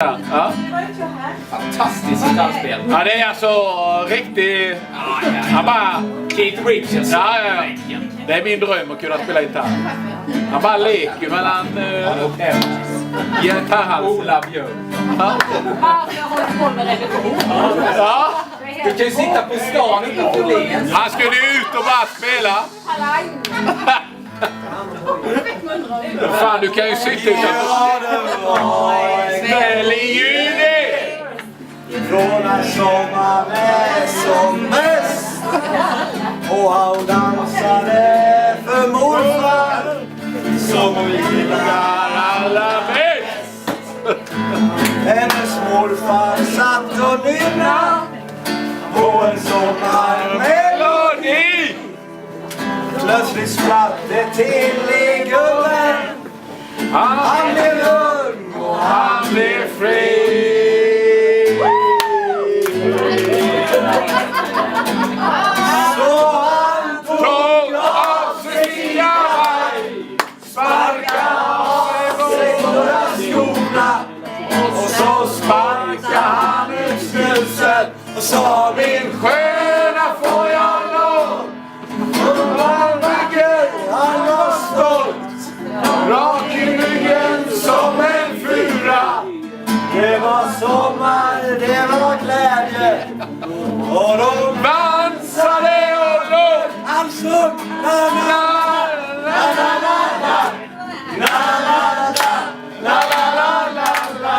Ja. Fantastiskt gitarrspel. Ja, det är alltså riktigt... Han bara... Keith Richards. Ja. Det är min dröm att kunna spela gitarr. Han bara leker mellan... gitarrhalsen. Ola Björk. Ja. Jag håller på med revision. Ja. Du kan ju sitta på stan utanför Åhléns. Han skulle ju ut och bara spela. Fan, du kan ju sitta utanför. Ställ i juni! Från när sommaren är som mest och han dansade för morfar som hon gillar Alla bäst! Hennes morfar satt och nynna på en sommarmelodi. Plötsligt spratt det till i gubben. Han blev lugn och han blev fri. Så han tog av sig kavaj, sparkade av sig några skorna och så sparkade han ut snuset och sa: min sköna får jag lov. Han var vacker, han var stolt, rak i ryggen som en fura. Det var sommar, det var glädje och de dansade och låg. Han sjöng la la la la la la la la la la la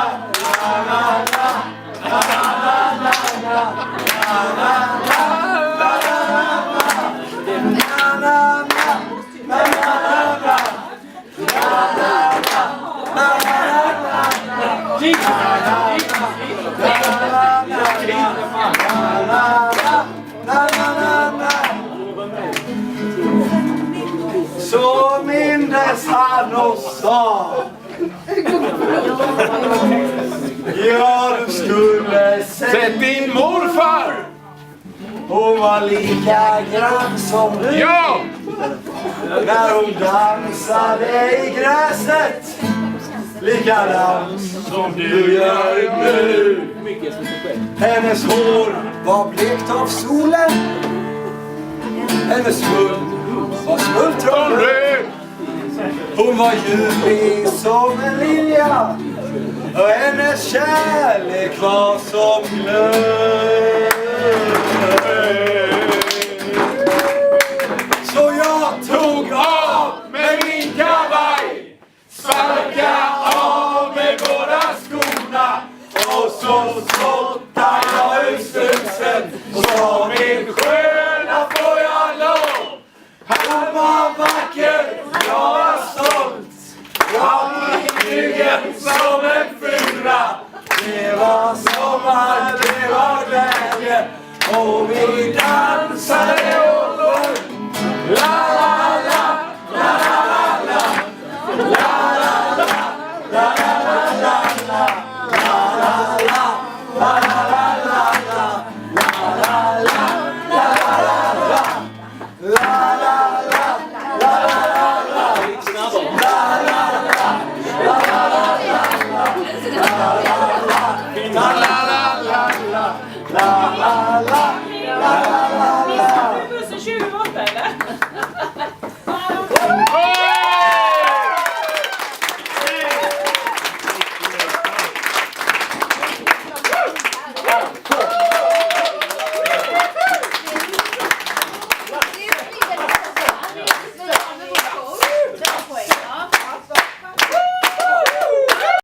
så mindes han och sa: ja, du skulle sett din morfar. Hon var lika grann som du. Ja! När hon dansade i gräset, likadant som du gör nu. Hennes hår var blekt av solen. Hennes mun var smultronröd. Hon var ljuvlig som en lilja och hennes kärlek var som glöd. Så jag tog av med min kavaj, sparkade av med båda skorna och så spottade jag ut snusen och sa: min sköna får jag lov. Han var vacker, jag var stolt, jag gick ryggen som en fura. Det var sommar, det var glädje och vi